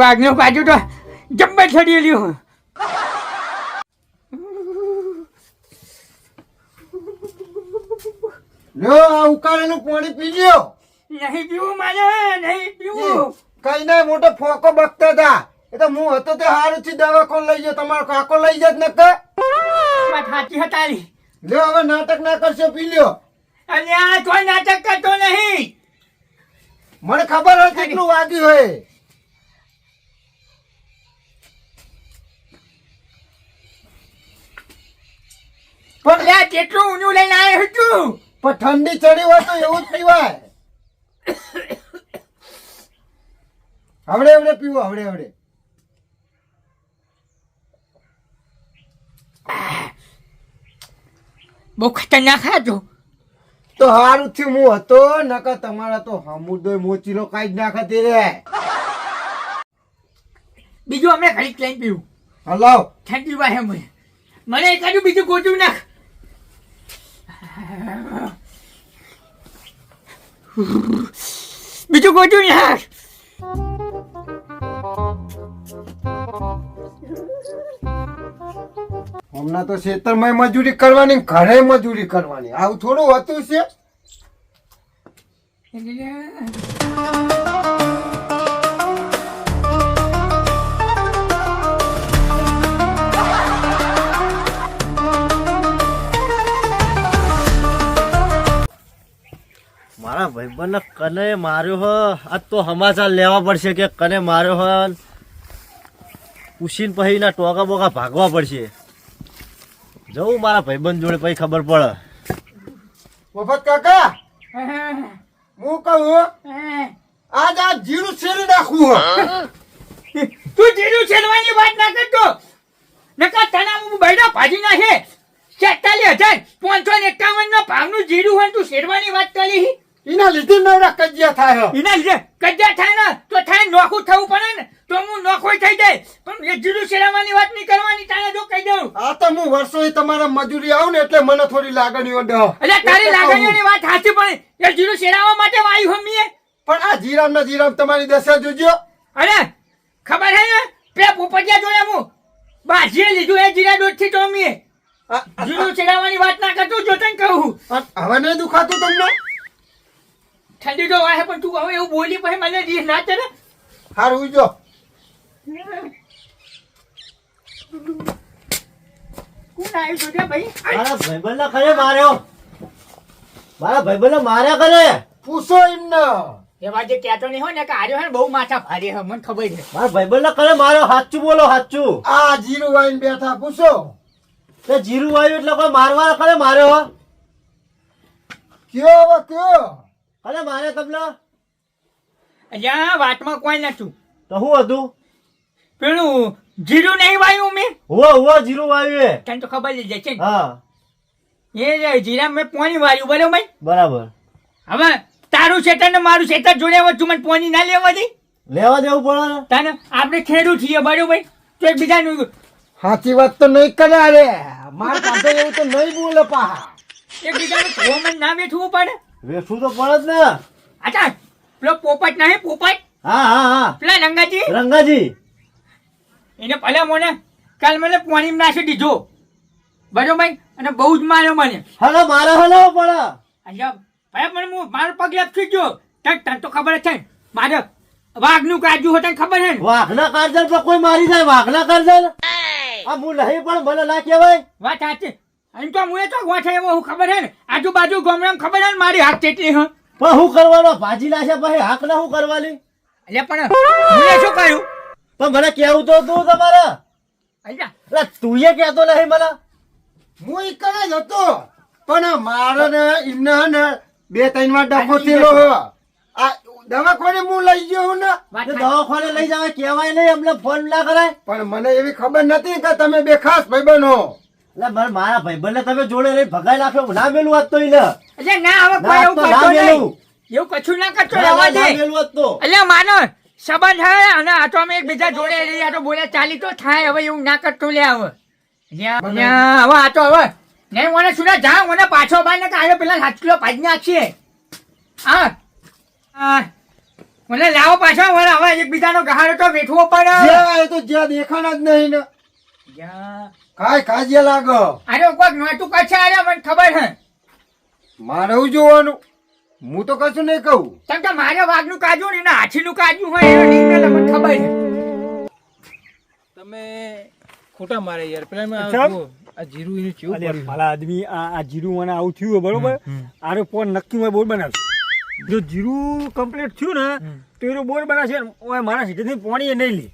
વાઘનો બાજુ તો જબ્બર છડી લ્યો. લ્યો આ ઉકાળેલું પાણી પી લ્યો. નહીં પીવું મારે, નહીં પીવું. કઈ ના મોટો ફોકો બકતા હતા એ તો હું હતો તે હારું થી દવાખાને લઈ ગયો. તમારો કાકો લઈ જાય ને કે વાત સાચી હતારી. લ્યો હવે નાટક ના કરશો પી લ્યો. અને આ કોઈ નાટક કરતો નહીં. મને ખબર હોય કેટલું વાગ્યું હોય. પણ લે કેટલું ઊંધું લઈને આવ્યો છું. પણ ઠંડી ચડી હોય તો એવું જ પીવાય. હવડે હવડે પીવો હવડે હવડે. બહુ ખતરનાક હતું. તો હારું થયું હું હતો નકર તમારા તો હમુદો મોચીલો કાઢી નાખતી રે. બીજું અમે ઘડીક લઈને પીવું. હલાવ ઠંડી વાહે મને એકાદું બીજું ગોતું નાખ. બીજું ગોતું નાખ. હમણાં તો ખેતરમાં મજૂરી કરવાની ઘરે મજૂરી કરવાની આવું થોડું હતું છે. મારા ભાઈબંધને કને માર્યો હ આજ તો સમાચાર લેવા પડશે કે કને માર્યો હ. પૂછીને પછી ના ટોકા બોકા ભાગવા પડશે. જવું મારા ભાઈબંધ જોડે પછી ખબર પડે. મફત કાકા હું કહું આજ આ જીરું શેરી નાખવું તું જીરું છેડવાની વાત ના કરતો. નકા તના બૈડા ભાજી નાખે. 47,551 નો ભાવનું જીરું હોય તું શેરવાની વાત કરી. એના લીધે નવરા કજિયા થાય. એના લીધે કજ્જા થાય ને તો થાય નોખું થવું પડે ને તો હું નોખો થઈ જાય. પણ એ જીરું શેરવાની વાત નહીં કરવાની. તારે જો કહી દઉં આ તો હું વર્ષોથી તમારા મજૂરી આવું ને એટલે મને થોડી લાગણીઓ દો. એટલે તારી લાગણીઓની વાત સાચી પણ એ જીરું શેરાવા માટે વાયુ હમીએ. પણ આ જીરામ ના જીરામ તમારી દશા જોજો. અરે ખબર હે ને પેલા પોપટિયા જોડે હું બાજીએ લીધું એ જીરા દોધ થી તો અમીએ જીરું શેરાવાની વાત ના કરતું જો તને કહું. હવે નહીં દુખાતું તમને? ઠંડી તો વાહે પણ તું હવે એવું બોલી પછી મને રીહ ના ચડે. હારું ઉજો. કોણ આવ્યું જોજે ભાઈ. મારા ભાઈબંધને કને માર્યો? મારા ભાઈબંધને માર્યા કરે પૂછો એમને. એવા જે કહેતો નહીં હોય ને કે આર્યો હે ને બહુ માથા ભારે હે મને ખબર છે. મારા ભાઈબંધને કને માર્યો? સાચું બોલો સાચું. આ જીરું વાઈને બેઠા પૂછો. તે જીરું આવ્યું એટલે કોઈ મારવા કને માર્યો? કયો હવે કયો. કને માર્યા તમને? અહીંયા વાતમાં કોઈ નતું. તો શું હતું? પેલું જીરું નહીં વાયું મેં. હુવા જીરું આવ્યું. તને તો ખબર જ છે ને. હા એ જીરા મેં પોણી વાળ્યું બરોબર. બરાબર. હવે તારું ખેતર ને મારું ખેતર જોડે તું મને પોણી ના લેવા દે. લેવા દેવું પડે ને. તને આપણે ખેડૂત છીએ બરોબર તો એકબીજાનું સાચી વાત તો નહીં કરે. અરે માર પાસે એવું તો નહીં બોલે પાહા. એકબીજાનું ખોમન ના વેઠવું પડે. વેઠવું તો પડે જ ને. અચ્છા પેલો પોપટ નહીં પોપટ હા હા હા પેલા રંગાજી રંગાજી એને ભલે મને કાલ મને પાણી નાખી દીધો બરોબર અને બહુ જ માર્યો મને. હલો મારે હલો પડે. અચ્છા ભાઈ મને હું મારો પગ લપસી ગયો. તને તો ખબર જ છે ને મારે વાઘનું કાજુ હોય તને ખબર છે ને. વાઘના કારજલ પર કોઈ મારી જાય? વાઘના કારજલ આ હું નહીં પણ મને ના કહેવાય. વાત સાચી. અને તો હું એ તો ગોઠે એવો હું ખબર છે ને આજુબાજુ ગામડામાં ખબર છે ને મારી હાથ કેટલી હ. પણ શું કરવાનો? ભાજી લાશે પછી હાક ના શું કરવાની? એટલે પણ હું એ શું કર્યું? પણ મને કેવું તો તું તમારે. અચ્છા તું એ કહેતો નહીં મને. હું એક જ હતો પણ મારે ને એમને ને 2-3 વાર ડખો થયેલો હ. આ દવાખાને હું લઈ ગયો હું ને. દવાખાને લઈ જવા કહેવાય નહીં. અમને ફોન ના કરાય. પણ મને એવી ખબર નથી કે તમે બે ખાસ ભાઈબંધો. એટલે મારા ભાઈબંધને તમે જોડે લઈ ભગાઈ નાખ્યો. ના મેલું વાત તો એને. એટલે ના હવે કોઈ એવું કરતો નહીં. એવું કશું ના કરતો રહેવા દે. એટલે માનો સંબંધ હે અને આ તો અમે એકબીજા જોડે રહી આ તો બોલે ચાલી તો થાય. હવે એવું ના કરતો લે હવે હવે આ તો હવે નહીં મને સુના જા મને પાછો બાર ને આવ્યો પેલા 7 કિલો ભાજી નાખીએ. મને લાવો પાછા મને હવે એકબીજાનો ગહાડો તો વેઠવો પડે જ્યાં એ તો જ્યાં દેખાણા જ નહીં ને કાંઈ કાજે લાગો અરે કોઈક નોતું કચ્છ આરે મને ખબર હે મારે એવું જોવાનું હું તો કશું નહીં કહું તમ તો મારે વાઘનું કાજુ ને એના હાથીનું કાજુ હોય એનો નિર્ણય મને ખબર છે તમે ખોટા મારે યાર પેલા આ જીરું એનું કેવું પડ્યું ભલા આદમી આ જીરું મને આવું થયું હોય બરોબર આરે પોન નક્કી હોય બોર બનાવશે જો જીરું કમ્પ્લીટ થયું ને તો એનો બોર બનાવશે ઓય મારા સીધેથી પાણી એ નહીં લે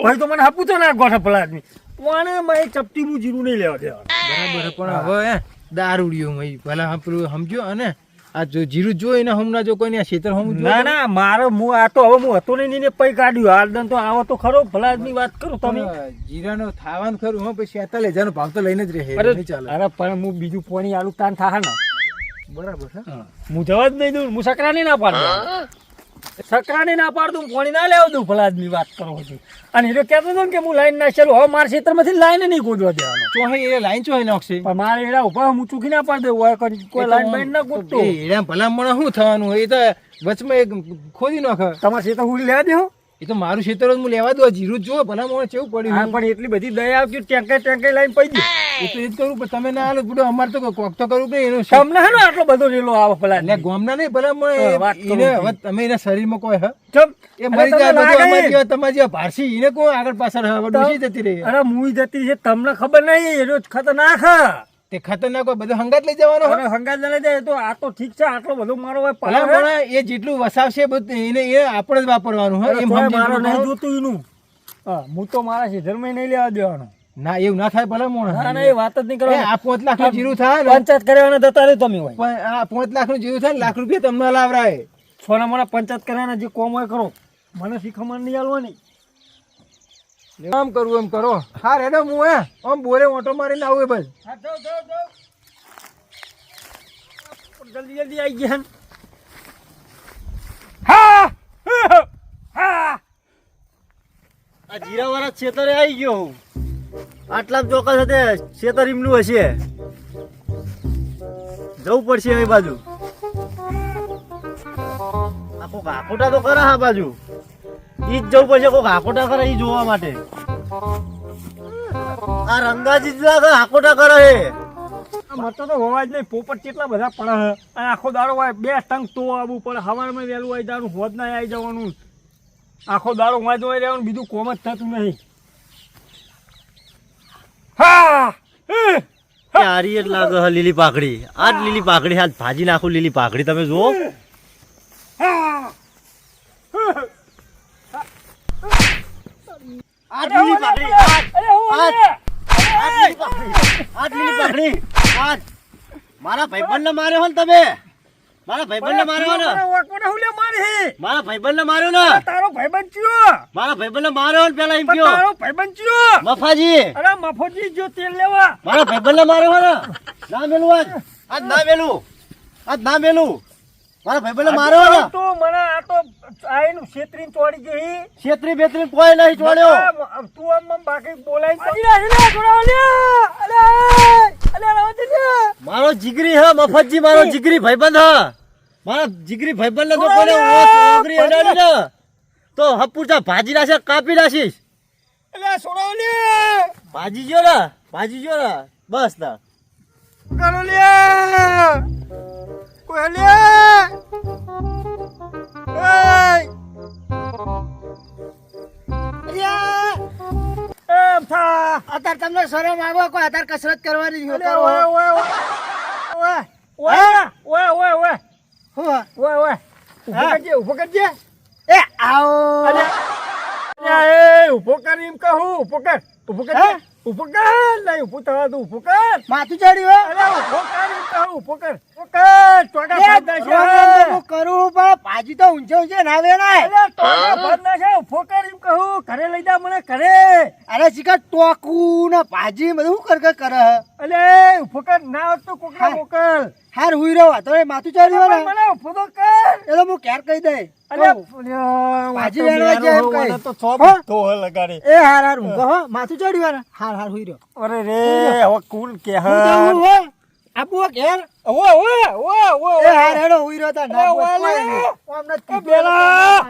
ભાઈ તો મને આપું તો ના ગોઠા ભલા આદમી પાણી માં ચપટીનું જીરું નહીં લેવા દેવા બરાબર પણ હવે દારૂડિયો મય ભલા પેલું સમજો અને આ જો જીરું જોઈને હમણાં જો કોઈને ખેતર હમ ના ના મારો હું આ તો હવે હું હતો નહીં ને પૈ કાઢ્યું હાલદન તો આવો તો ખરો ભલા આદમી વાત કરું તમે જીરાનો થાવાનું ખરું હું પછી 47,000 નો ભાવ તો લઈને જ રહે નહીં ચાલે અરે પણ હું બીજું પાણી આલુ તાન થાહે ને બરાબર છે હું જવા જ નહીં દઉં હું સકરાની ના પાડું સકરાની ના પાડું પાણી ના લેવા દઉં ભલા આદમી વાત કરો છું અને એ કહેતો હતો ને કે હું લાઈન ના ચાલુ હવે મારા ક્ષેત્રમાંથી લાઈન નહીં ગોદવા દેવાનો ચોહે એ લાઈન ચોહે નાખશે પણ મારે એડા ઉભા હું ચૂકી ના પાડ દઉં કોઈ લાઈન બાઈન ના ગોતતો એડા ભલામણ શું થવાનું એ તો વચમાં એક ખોદી નાખે તમારે ક્ષેત્ર હું લેવા દેવો એ તો મારું ખેતર હું લેવા દઉં જીરું જો ભલામણ કેવું પડ્યું હા પણ એટલી બધી દયા આવતી ટેંકે લાઈન પડી ગઈ એ તો એ જ કરું પણ તમે ના હાલો બુડો અમારે તો કોક તો કરવું પડે એનો તમને હે ને આટલો બધો રેલો આવે ભલા એટલે ગામના નહીં ભલામણ એને હવે તમે એના શરીરમાં કોઈ હે ચમ એ મરી જાય બધું અમારી જેવા તમારી જેવા ભારસી એને કોઈ આગળ પાછળ હવે ડૂસી જતી રહી અરે મુઈ જતી છે તમને ખબર નહીં એનો ખતરનાક તે ખતરનાક હોય બધું હંગાત લઈ જવાનો અરે હંગાત લઈ જાય તો આ તો ઠીક છે આટલો બધો મારો હોય ભલામણ એ જેટલું વસાવશે બધું એને એ આપણે જ વાપરવાનું હે એમ મારો નહીં જોતું એનું હા હું તો મારા ક્ષેત્રમાં નહીં લેવા દેવાનો ના એવું ના થાય ભલામણ ના ના એ વાત જ નહીં કરવાની આ 5 લાખ નું જીરું થાય ને પંચાયત કરવાના જતા રહે તમે હોય પણ આ 5 લાખ નું જીરું થાય ને લાખ રૂપિયા તમને લાવરાય સોના મોના પંચાયત કરવાના જે કોમ હોય કરો મને શીખમણ નહીં આલવાની આમ કરવું એમ કરો હા રેડો હું હે આમ બોરે ઓટો મારીને આવું બસ જલ્દી જલ્દી આવી ગયા હા હા આ જીરા વાળા ખેતરે આવી ગયો હું આટલા ચોક્કસ હતે ખેતર એમનું હશે જવું પડશે એ બાજુ આખો આખોટા તો કરે આ બાજુ ઈ જ જવું પડશે કોઈક આખોટા કરે ઈ જોવા માટે આ રંગાજી જ લાગે આખોટા કરે હે મતો તો હોવા જ નહીં પોપટ કેટલા બધા પડે અને આખો દાડો હોય બે ટંગ તો આવવું પડે સવારમાં વહેલું આવી જવાનું હોદ ના આવી જવાનું આખો દાડો વાંચ હોય રહેવાનું બીજું કોમ જ થતું નહીં હા હારી જ લાગે હે લીલી પાકડી આ જ લીલી પાકડી હાથ ભાજી નાખું લીલી પાકડી તમે જુઓ આ લીલી પાકડી આ લીલી પાકડી આ મારા ભાઈબંધને માર્યો હો ને તમે મારા ભાઈબંધને માર્યો ને મારા ભાઈબંધને માર્યો ને તારો ભાઈબંધ ચિયો મારા ભાઈબંધને માર્યો ને પેલા એમ કયો તારો ભાઈબંધ ચિયો મફાજી અરે મફોજી જો તેલ લેવા મારા ભાઈબંધને માર્યો હો ને ના મેલું આજ ના મેલું મારા ભાઈબંધને માર્યો હો ને તો મને આ તો આઈનું છેતરીને ચોડી ગઈ છેતરી બેતરી કોઈ નહીં છોડ્યો તું આમ બાકી બોલાઈ મારો જીગરી હે મફતજી મારો જીગરી ભાઈબંધ હે મારા જીગરી ભાઈબંધ ને તો કોને ઓગરી અડાડી ને તો હપુરતા ભાજી નાખે કાપી નાખીશ એટલે છોડાવ લે ભાજી જો ને બસ ના કરો લે કોઈ લે એમ થા અત્યારે તમને શરમ આવે કોઈ અત્યારે કસરત કરવાની છે ઓય ઓય ઓય ઓય ઓય ઓય ઓય ઉભો કરજે એ આવો એ ઉભો કર એમ કહું ઉભો કર નહીં ઉભું થવા તું ઉભો કર માથું ચડ્યું અરે ઉભો કર એમ કહું ઉભો કર ચોકા ફાયદા છે હું કરું પણ ભાજી તો ઊંચે ના વેણાય અરે ટોકા ફાયદા છે ઉભો કર એમ કહું ઘરે લઈ જા મને ઘરે અરે શિકાર ટોકું ને ભાજી બધું કરે અલે ઉભો કર ના હોત તો કોકડા મોકલ હાર હુઈ રહ્યો તો માથું ચડ્યું ને મને ઉભો તો કર એટલે હું ક્યારે કહી દઈ અલે ભાજી વેણવા છે એમ કહી. તો ચોપ તો લગાડે એ હાર ઊંઘો હો માથું ચડ્યું ને હાર હુઈ રહ્યો અરે રે હવે કોણ કે હું જાઉં હો આપું ઘેર ઓય ઓય ઓય ઓય એ હાર હેડો ઉઈ રહ્યો તા ના ઓય, બોલ કોઈ ઓય. નહીં. ઓમ નથી પેલા.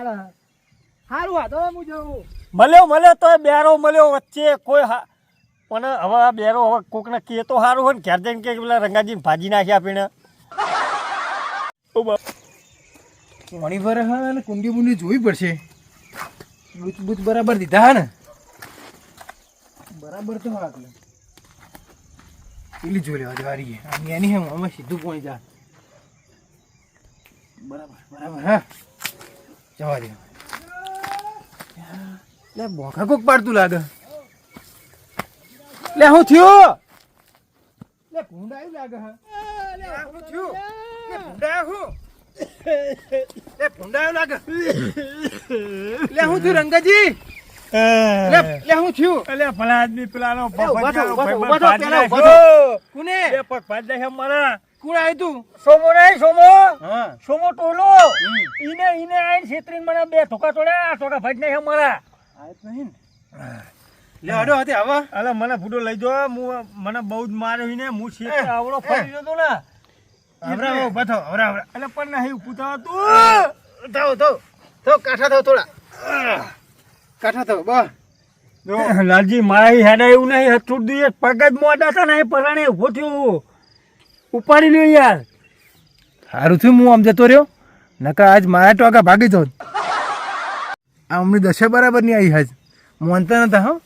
હારું આ તો હું જાઉં. મળ્યો તો બેરો મળ્યો વચ્ચે કોઈ પણ હવે આ બેરો હવે કોકને કે તો સારું હોય ને ઘેર જઈને કે પેલા રંગાજીને ભાજી નાખ્યા પીને પાણી ભરે હા અને કુંડી બુંડી જોવી પડશે બૂચ બૂચ બરાબર દીધા હા ને બરાબર તો હા એટલે પેલી જોઈ લેવા દેવારી એની હમ અમે સીધું પોણી જા બરાબર બરાબર હા જવા દે લે બોખા કોક પાડતું લાગે લે હું થયો લે ભૂંડા આવ્યું લાગે હા લે હું થયું લે ભૂંડા આવ્યું લે ભૂંડા આવ્યું લાગે લે હું થયું રંગાજી લે હું થયું એટલે ભલા આદમી પેલાનો ઉભા થો, ઉભા થો, ભાજી ઉભા થો, પેલા ઉભા નાખ્યો. કોને બે પગ ભાજી નાખ્યા મારા. કોણ આવ્યું તું સોમો નહીં સોમો હા સોમો ટોલો ઈને આઈને છેતરીને મને બે ધોકા તોડ્યા ધોકા ભાજી નાખ્યા મારા. આયત નહીં ને લે હડો હતી આવા અલે મને ફૂટો લઈ જો મને બહુ જ માર્યો ને હું છેતર આવડો ફરી ગયો તો ને આવરા ઉભા થો આવરા આવરા એટલે પણ નહીં પૂછા તું થો કાઠા થો થોડા કાઠા થો બસ લાલજી મારા હેડા એવું નહીં હથું દઈએ પગ જ મોટા હતા ને એ પરાણે ઉભો થયો ઉપાડી લ્યો યાર સારું થયું હું આમ જતો રહ્યો નકા આજ મારા ટોકા ભાગી જાઉં આ અમની દશા બરાબર નહીં આવી આજ મોનતા નતા હા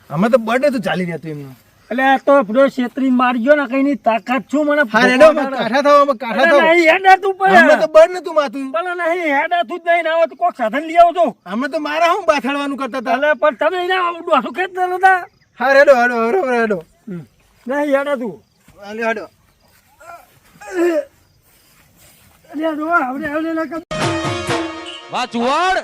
અમે તો બર્થડે તો ચાલી રહ્યા હતું એમનું એટલે આ તો પેલો છેતરી મારજો ને કઈ ની તાકાત છું મને હા રેડો કાઠા થાવ અમે કાઠા થાવ નહીં હેડા તું અમે તો પણ બળ નતું માતું પેલા નહીં હેડા તું જ નહીં ના હોય તો કોક સાધન લઈ આવજો અમે તો મારા હું બાથાડવાનું કરતા હતા એટલે પણ તમે એના ડોસું ખેંચતા નતા હા રેડો હડો હડો રેડો નહીં હેડા તું હાલો હડો અલ્યા જો આવડે આવડે વાહ ચુવાડ